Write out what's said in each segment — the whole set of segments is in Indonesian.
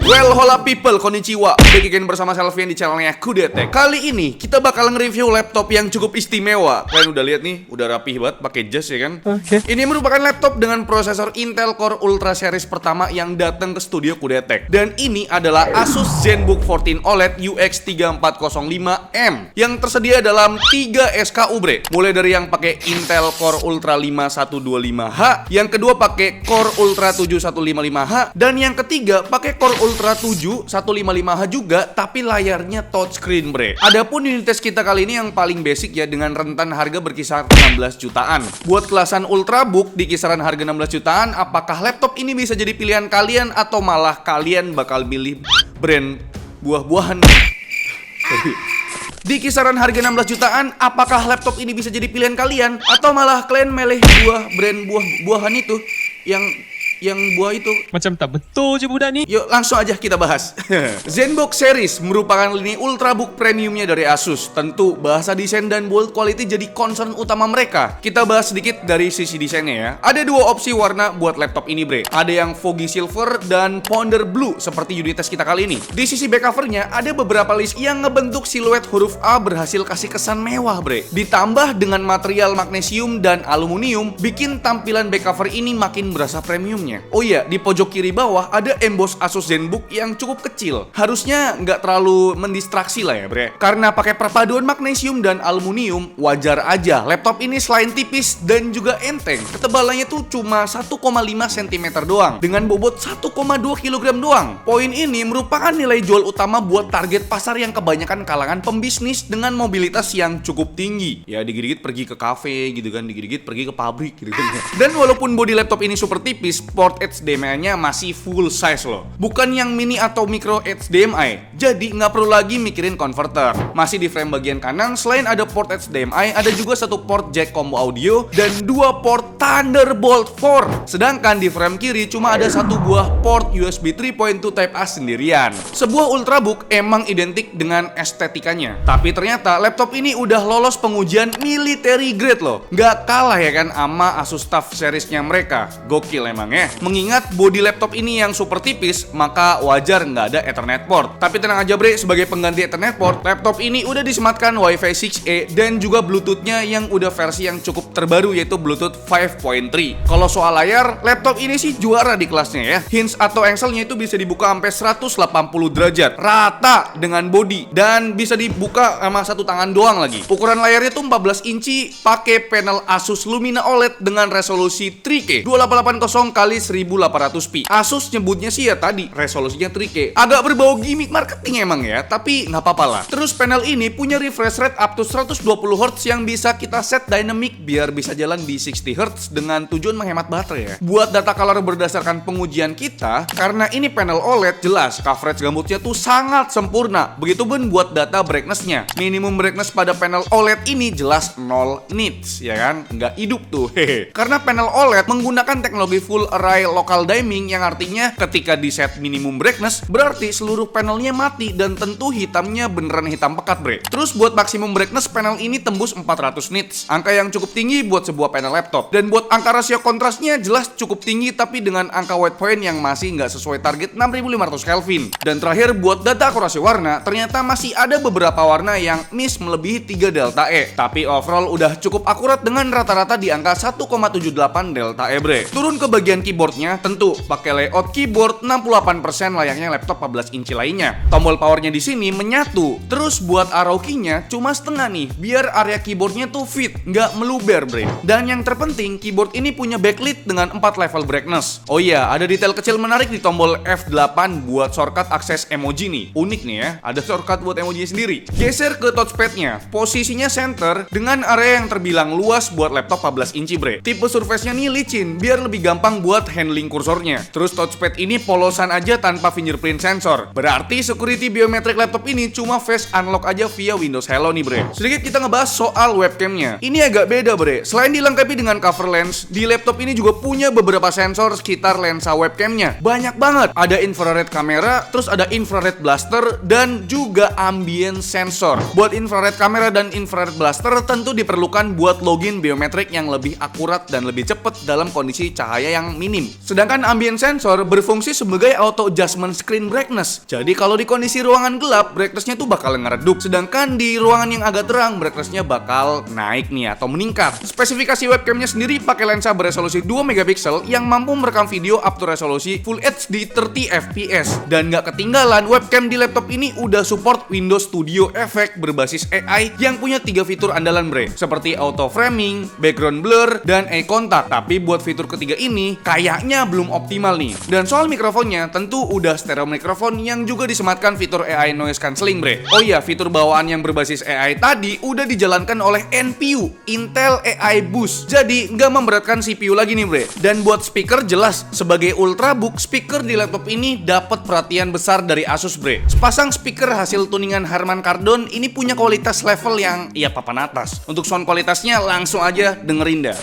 Well, hola people, konnichiwa. Back again bersama Selvian di channelnya Kudetek. Kali ini kita bakal nge-review laptop yang cukup istimewa. Kalian udah lihat nih, udah rapih banget pakai jas ya kan? Oke. Ini merupakan laptop dengan prosesor Intel Core Ultra series pertama yang datang ke studio Kudetek. Dan ini adalah Asus ZenBook 14 OLED UX 3405M yang tersedia dalam 3 SKU bre. Mulai dari yang pakai Intel Core Ultra 5125H, yang kedua pakai Core Ultra 7155H, dan yang ketiga pakai Core Ultra 7155H juga, tapi layarnya touchscreen bre. Adapun unit tes kita kali ini yang paling basic ya, dengan rentan harga berkisar 16 jutaan. Buat kelasan Ultrabook di kisaran harga 16 jutaan, apakah laptop ini bisa jadi pilihan kalian atau malah kalian bakal milih brand buah-buahan? Di kisaran harga 16 jutaan, apakah laptop ini bisa jadi pilihan kalian atau malah kalian milih brand buah-buahan itu yang buah itu? Macam tak betul je budak ni. Yuk langsung aja kita bahas. ZenBook series merupakan lini Ultrabook premiumnya dari Asus. Tentu bahasa desain dan build quality jadi concern utama mereka. Kita bahas sedikit dari sisi desainnya ya. Ada dua opsi warna buat laptop ini bre. Ada yang foggy silver dan powder blue seperti unit tes kita kali ini. Di sisi back covernya ada beberapa list yang ngebentuk siluet huruf A berhasil kasih kesan mewah bre. Ditambah dengan material magnesium dan aluminium, bikin tampilan back cover ini makin berasa premium. Oh iya, di pojok kiri bawah ada emboss Asus ZenBook yang cukup kecil. Harusnya nggak terlalu mendistraksi lah ya bre. Karena pakai perpaduan magnesium dan aluminium, wajar aja laptop ini selain tipis dan juga enteng, ketebalannya tuh cuma 1,5 cm doang, dengan bobot 1,2 kg doang. Poin ini merupakan nilai jual utama buat target pasar yang kebanyakan kalangan pembisnis dengan mobilitas yang cukup tinggi. Ya digigit pergi ke kafe gitu kan, digigit pergi ke pabrik gitu kan. Dan walaupun bodi laptop ini super tipis, port HDMI-nya masih full size loh, bukan yang mini atau micro HDMI. Jadi nggak perlu lagi mikirin converter. Masih di frame bagian kanan, selain ada port HDMI, ada juga satu port jack combo audio dan 2 port Thunderbolt 4. Sedangkan di frame kiri cuma ada satu buah port USB 3.2 Type A sendirian. Sebuah Ultrabook emang identik dengan estetikanya, tapi ternyata laptop ini udah lolos pengujian military grade loh. Nggak kalah ya kan sama Asus TUF seriesnya mereka. Gokil emang ya. Mengingat bodi laptop ini yang super tipis, maka wajar nggak ada Ethernet port. Tapi tenang aja bre, sebagai pengganti Ethernet port, laptop ini udah disematkan Wi-Fi 6E dan juga Bluetooth-nya yang udah versi yang cukup terbaru, yaitu Bluetooth 5.3. Kalau soal layar, laptop ini sih juara di kelasnya ya. Hinge atau engselnya itu bisa dibuka sampai 180 derajat, rata dengan bodi, dan bisa dibuka sama satu tangan doang lagi. Ukuran layarnya tuh 14 inci, pakai panel Asus Lumina OLED dengan resolusi 3K 2880 x 1800p. Asus nyebutnya sih ya tadi resolusinya 3K. Agak berbau gimmick marketing emang ya, tapi nggak apa-apa lah. Terus panel ini punya refresh rate up to 120 Hz yang bisa kita set dynamic biar bisa jalan di 60 Hz dengan tujuan menghemat baterai ya. Buat data color berdasarkan pengujian kita, karena ini panel OLED, jelas coverage gambutnya tuh sangat sempurna. Begitupun buat data brightness-nya. Minimum brightness pada panel OLED ini jelas 0 nits ya kan, nggak hidup tuh. Karena panel OLED menggunakan teknologi full array local dimming, yang artinya ketika di set minimum brightness berarti seluruh panelnya mati dan tentu hitamnya beneran hitam pekat bre. Terus buat maksimum brightness panel ini tembus 400 nits, angka yang cukup tinggi buat sebuah panel laptop. Dan buat angka rasio kontrasnya jelas cukup tinggi, tapi dengan angka white point yang masih nggak sesuai target 6500 Kelvin. Dan terakhir buat data akurasi warna, ternyata masih ada beberapa warna yang miss melebihi 3 delta E, tapi overall udah cukup akurat dengan rata-rata di angka 1,78 delta E bre. Turun ke bagian keyboardnya, tentu pakai layout keyboard 68% layaknya laptop 14 inci lainnya. Tombol powernya di sini menyatu. Terus buat arrow key-nya cuma setengah nih, biar area keyboardnya tuh fit, nggak meluber bre. Dan yang terpenting, keyboard ini punya backlit dengan 4 level brightness. Oh iya, ada detail kecil menarik di tombol F8 buat shortcut akses emoji nih. Unik nih ya, ada shortcut buat emoji sendiri. Geser ke touchpad-nya, posisinya center dengan area yang terbilang luas buat laptop 14 inci bre. Tipe surface-nya nih licin, biar lebih gampang buat handling kursornya. Terus touchpad ini polosan aja tanpa fingerprint sensor. Berarti security biometrik laptop ini cuma face unlock aja via Windows Hello nih bre. Sedikit kita ngebahas soal webcamnya. Ini agak beda bre. Selain dilengkapi dengan cover lens, di laptop ini juga punya beberapa sensor sekitar lensa webcamnya. Banyak banget. Ada infrared kamera, terus ada infrared blaster, dan juga ambient sensor. Buat infrared kamera dan infrared blaster tentu diperlukan buat login biometrik yang lebih akurat dan lebih cepat dalam kondisi cahaya yang minim minim. Sedangkan ambient sensor berfungsi sebagai auto adjustment screen brightness. Jadi kalau di kondisi ruangan gelap, brightness-nya tuh bakal ngeredup. Sedangkan di ruangan yang agak terang, brightness-nya bakal naik nih atau meningkat. Spesifikasi webcamnya sendiri pakai lensa beresolusi 2 megapiksel yang mampu merekam video up to resolusi Full HD 30 fps. Dan nggak ketinggalan, webcam di laptop ini udah support Windows Studio Effect berbasis AI yang punya 3 fitur andalan bre, seperti auto framing, background blur, dan eye contact. Tapi buat fitur ketiga ini kayaknya belum optimal nih. Dan soal mikrofonnya, tentu udah stereo mikrofon yang juga disematkan fitur AI noise cancelling bre. Oh iya, fitur bawaan yang berbasis AI tadi udah dijalankan oleh NPU, Intel AI Boost. Jadi nggak memberatkan CPU lagi nih bre. Dan buat speaker, jelas sebagai ultrabook, speaker di laptop ini dapat perhatian besar dari Asus bre. Sepasang speaker hasil tuningan Harman Kardon ini punya kualitas level yang ya papan atas. Untuk sound kualitasnya langsung aja dengerin dah.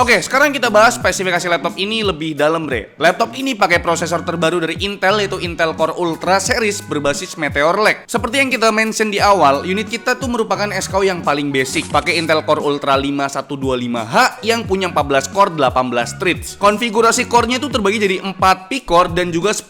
Oke, sekarang kita bahas spesifikasi laptop ini lebih dalam bre. Laptop ini pakai prosesor terbaru dari Intel, yaitu Intel Core Ultra series berbasis Meteor Lake. Seperti yang kita mention di awal, unit kita tuh merupakan SKU yang paling basic, pakai Intel Core Ultra 5125H yang punya 14 core 18 threads. Konfigurasi core-nya tuh terbagi jadi 4 P-core dan juga 10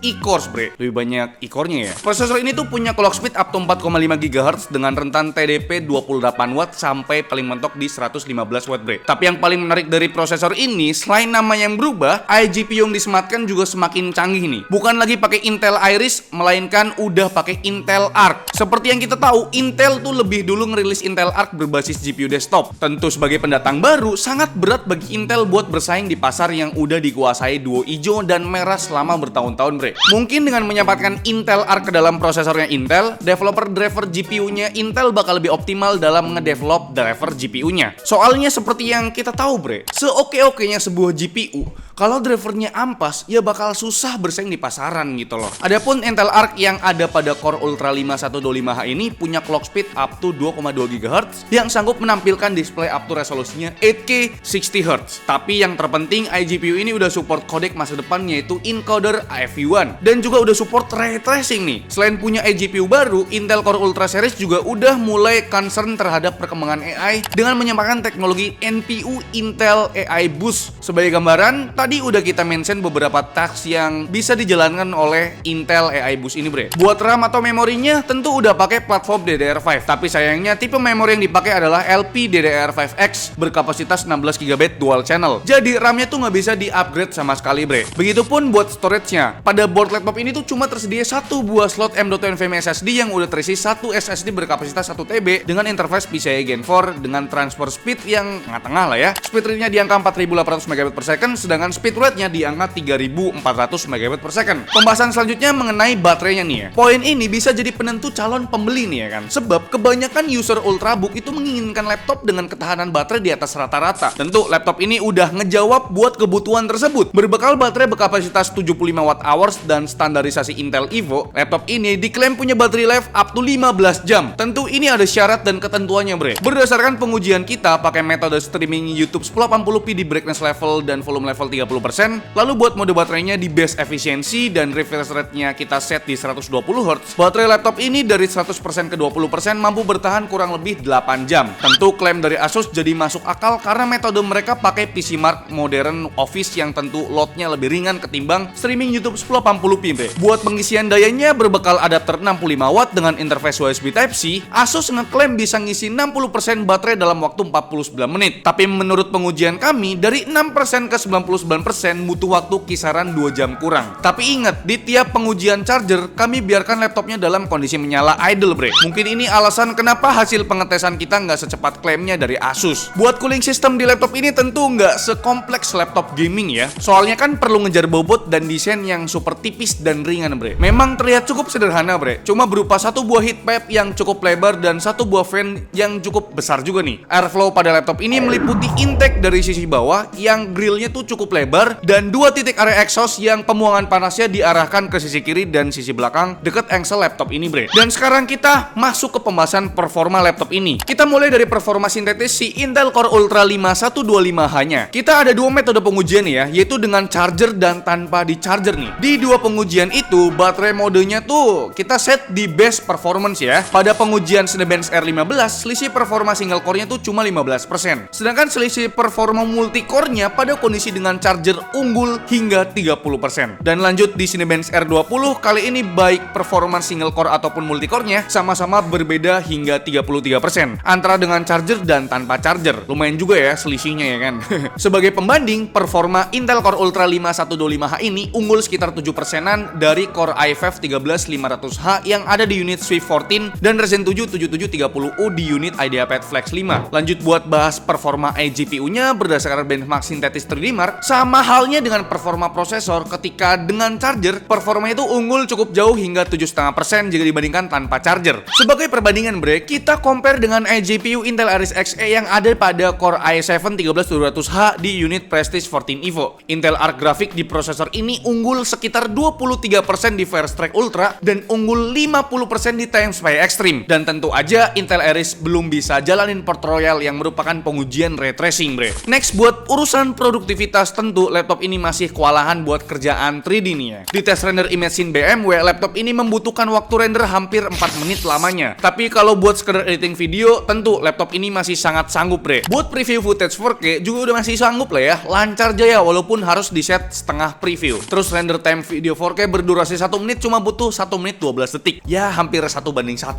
E-cores bre. Lebih banyak E-core-nya ya. Prosesor ini tuh punya clock speed up to 4,5 GHz dengan rentan TDP 28 watt sampai paling mentok di 115 watt bre. Tapi yang paling menarik dari prosesor ini, selain nama yang berubah, iGPU yang disematkan juga semakin canggih nih. Bukan lagi pakai Intel Iris, melainkan udah pakai Intel Arc. Seperti yang kita tahu, Intel tuh lebih dulu ngerilis Intel Arc berbasis GPU desktop. Tentu sebagai pendatang baru, sangat berat bagi Intel buat bersaing di pasar yang udah dikuasai duo hijau dan merah selama bertahun-tahun bre. Mungkin dengan menyampaikan Intel Arc ke dalam prosesornya Intel, developer driver GPU-nya Intel bakal lebih optimal dalam ngedevelop driver GPU-nya. Soalnya seperti yang kita tahu bre, seoke-okenya sebuah GPU, kalau drivernya ampas, ya bakal susah bersaing di pasaran gitu loh. Adapun Intel Arc yang ada pada Core Ultra 5125H ini punya clock speed up to 2,2 GHz yang sanggup menampilkan display up to resolusinya 8K 60Hz. Tapi yang terpenting, iGPU ini udah support codec masa depan yaitu encoder AFV1 dan juga udah support ray tracing nih. Selain punya iGPU baru, Intel Core Ultra series juga udah mulai concern terhadap perkembangan AI dengan menyampaikan teknologi NPU Intel AI Boost. Sebagai gambaran, tadi udah kita mention beberapa task yang bisa dijalankan oleh Intel AI Boost ini bre. Buat RAM atau memorinya tentu udah pakai platform DDR5, tapi sayangnya tipe memori yang dipakai adalah LPDDR5X berkapasitas 16 GB dual channel. Jadi RAM-nya tuh nggak bisa di-upgrade sama sekali bre. Begitupun buat storage-nya. Pada board laptop ini tuh cuma tersedia satu buah slot M.2 NVMe SSD yang udah terisi satu SSD berkapasitas 1 TB dengan interface PCIe Gen 4 dengan transfer speed yang tengah-tengah lah ya. Speed rate-nya di angka 4800 Mbps, sedangkan speed rate-nya di angka 3400 Mbps. Pembahasan selanjutnya mengenai baterainya nih ya. Poin ini bisa jadi penentu calon pembeli nih ya kan. Sebab kebanyakan user ultrabook itu menginginkan laptop dengan ketahanan baterai di atas rata-rata. Tentu laptop ini udah ngejawab buat kebutuhan tersebut. Berbekal baterai berkapasitas 75 Wh dan standarisasi Intel Evo, laptop ini diklaim punya baterai life up to 15 jam. Tentu ini ada syarat dan ketentuannya bre. Berdasarkan pengujian kita pakai metode streaming YouTube 1080p di brightness level dan volume level 30%. Lalu buat mode baterainya di best efficiency dan refresh rate-nya kita set di 120Hz. Baterai laptop ini dari 100% ke 20% mampu bertahan kurang lebih 8 jam. Tentu klaim dari Asus jadi masuk akal karena metode mereka pakai PC Mark modern Office yang tentu loadnya lebih ringan ketimbang streaming YouTube 1080p. Buat pengisian dayanya berbekal adapter 65 watt dengan interface USB Type-C, Asus ngeklaim bisa ngisi 60% baterai dalam waktu 49 menit. Tapi menurut pengujian kami, dari 6% ke 99% 99% butuh waktu kisaran 2 jam kurang. Tapi ingat, di tiap pengujian charger, kami biarkan laptopnya dalam kondisi menyala idle, bre. Mungkin ini alasan kenapa hasil pengetesan kita nggak secepat klaimnya dari Asus. Buat cooling system di laptop ini tentu nggak sekompleks laptop gaming ya. Soalnya kan perlu ngejar bobot dan desain yang super tipis dan ringan, bre. Memang terlihat cukup sederhana, bre. Cuma berupa satu buah heat pipe yang cukup lebar dan satu buah fan yang cukup besar juga nih. Airflow pada laptop ini meliputi intake dari sisi bawah yang grillnya tuh cukup lebar dan 2 titik area exhaust yang pembuangan panasnya diarahkan ke sisi kiri dan sisi belakang deket engsel laptop ini, bre. Dan sekarang kita masuk ke pembahasan performa laptop ini. Kita mulai dari performa sintetis si Intel Core Ultra 5125H-nya. Kita ada 2 metode pengujian ya, yaitu dengan charger dan tanpa di charger nih. Di 2 pengujian itu, baterai modenya tuh kita set di base performance ya. Pada pengujian Cinebench R15, selisih performa single core-nya tuh cuma 15%. Sedangkan selisih performa multicore-nya pada kondisi dengan charger unggul hingga 30%. Dan lanjut di Cinebench R20, kali ini baik performa single core ataupun multicore-nya sama-sama berbeda hingga 33% antara dengan charger dan tanpa charger. Lumayan juga ya selisihnya ya kan. Sebagai pembanding, performa Intel Core Ultra 5125H ini unggul sekitar 7%-an dari Core i5 13500H yang ada di unit Swift 14 dan Ryzen 7 7730U di unit IdeaPad Flex 5. Lanjut buat bahas performa eGPU-nya berdasarkan benchmark sintetis 3D Mark, sama halnya dengan performa prosesor. Ketika dengan charger, performanya itu unggul cukup jauh hingga 7,5% jika dibandingkan tanpa charger. Sebagai perbandingan, bre, kita compare dengan eGPU Intel Iris Xe yang ada pada Core i7 13200H di unit Prestige 14 Evo. Intel Arc Graphics di prosesor ini unggul sekitar 23% di Firestrike Ultra dan unggul 50% di Time Spy Extreme. Dan tentu aja Intel Iris belum bisa jalanin Port Royal yang merupakan pengujian ray tracing, bre. Next, buat urusan produktivitas, tentu laptop ini masih kewalahan buat kerjaan 3D nih ya. Di tes render image scene BMW, laptop ini membutuhkan waktu render hampir 4 menit lamanya. Tapi kalau buat sekedar editing video, tentu laptop ini masih sangat sanggup, bre. Buat preview footage 4K juga udah masih sanggup lah ya. Lancar jaya walaupun harus di set setengah preview. Terus render time video 4K berdurasi 1 menit cuma butuh 1 menit 12 detik. Ya hampir 1:1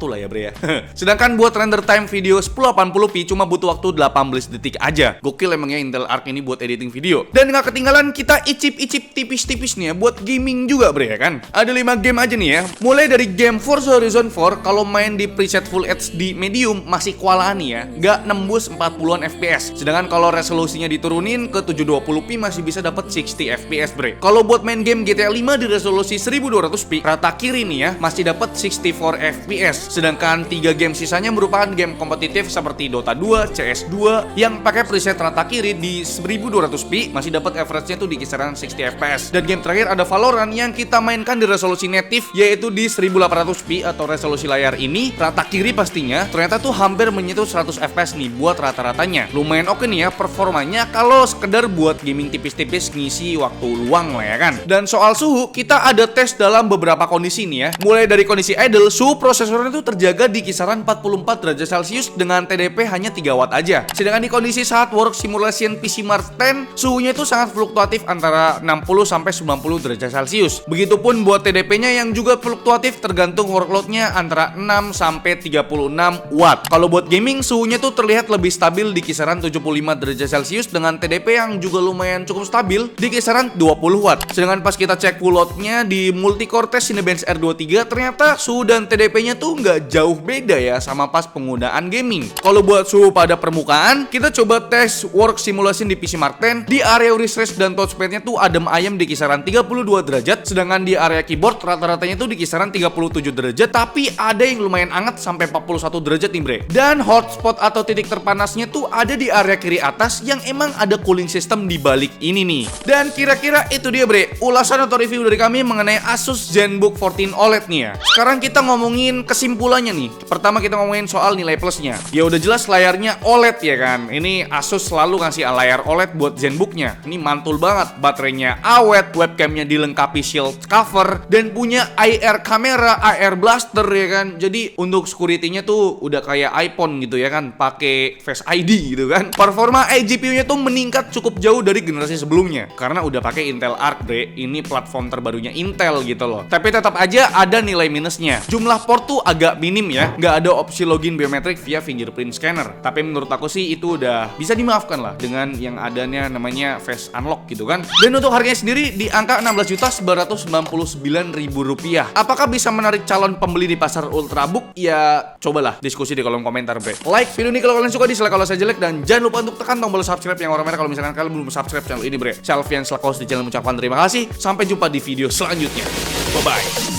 lah ya, bre ya. Sedangkan buat render time video 1080p cuma butuh waktu 18 detik aja. Gokil emangnya Intel Arc ini buat editing video. Dan nggak ketinggalan kita icip-icip tipis-tipis nih ya buat gaming juga, bre ya kan. Ada 5 game aja nih ya. Mulai dari game Forza Horizon 4, kalau main di preset Full HD medium masih kewalahan nih ya, nggak nembus 40-an FPS. Sedangkan kalau resolusinya diturunin ke 720p masih bisa dapat 60 FPS, bre. Kalau buat main game GTA 5 di resolusi 1200p, rata kiri nih ya masih dapat 64 FPS. Sedangkan 3 game sisanya merupakan game kompetitif seperti Dota 2, CS2 yang pakai preset rata kiri di 1200p masih dapat average-nya tuh di kisaran 60 FPS. Dan game terakhir ada Valorant yang kita mainkan di resolusi native yaitu di 1800p atau resolusi layar ini rata kiri pastinya ternyata tuh hampir menyentuh 100 FPS nih buat rata-ratanya. Lumayan oke nih ya performanya kalau sekedar buat gaming tipis-tipis ngisi waktu luang lah ya kan. Dan soal suhu, kita ada tes dalam beberapa kondisi nih ya. Mulai dari kondisi idle, suhu prosesornya tuh terjaga di kisaran 44 derajat Celcius dengan TDP hanya 3 watt aja. Sedangkan di kondisi saat work simulation PC Mark 10, suhunya itu sangat fluktuatif antara 60 sampai 90 derajat Celcius. Begitupun buat TDP-nya yang juga fluktuatif tergantung workload-nya antara 6 sampai 36 watt. Kalau buat gaming, suhunya tuh terlihat lebih stabil di kisaran 75 derajat Celcius dengan TDP yang juga lumayan cukup stabil di kisaran 20 watt. Sedangkan pas kita cek full load-nya di multicore test Cinebench R23, ternyata suhu dan TDP-nya tuh nggak jauh beda ya sama pas penggunaan gaming. Kalau buat suhu pada permukaan, kita coba tes work simulation di PC Mark 10. Di area refresh dan touchpad-nya tuh adem ayem di kisaran 32 derajat. Sedangkan di area keyboard rata-ratanya tuh di kisaran 37 derajat, tapi ada yang lumayan hangat sampai 41 derajat nih, bre. Dan hotspot atau titik terpanasnya tuh ada di area kiri atas yang emang ada cooling system di balik ini nih. Dan kira-kira itu dia, bre, ulasan atau review dari kami mengenai Asus ZenBook 14 OLED nih ya. Sekarang kita ngomongin kesimpulannya nih. Pertama kita ngomongin soal nilai plusnya. Ya udah jelas layarnya OLED ya kan. Ini Asus selalu ngasih layar OLED buat ZenBook-nya. Ini mantul banget. Baterainya awet, webcamnya dilengkapi shield cover dan punya IR kamera, IR blaster ya kan. Jadi untuk security-nya tuh udah kayak iPhone gitu ya kan, pakai Face ID gitu kan. Performa eGPU-nya tuh meningkat cukup jauh dari generasi sebelumnya karena udah pakai Intel Arc, bre. Ini platform terbarunya Intel gitu loh. Tapi tetap aja ada nilai minusnya. Jumlah port tuh agak minim ya, nggak ada opsi login biometrik via fingerprint scanner. Tapi menurut aku sih itu udah bisa dimaafkan lah dengan yang adanya namanya face proses unlock gitu kan. Dan untuk harganya sendiri di angka Rp16.999.000. Apakah bisa menarik calon pembeli di pasar Ultrabook? Ya cobalah diskusi di kolom komentar, bre. Like video ini kalau kalian suka, dislike kalau saya jelek, dan jangan lupa untuk tekan tombol subscribe yang warna merah kalau misalkan kalian belum subscribe channel ini, bre. Saya Alfian selaku host di channel mengucapkan terima kasih. Sampai jumpa di video selanjutnya. Bye bye.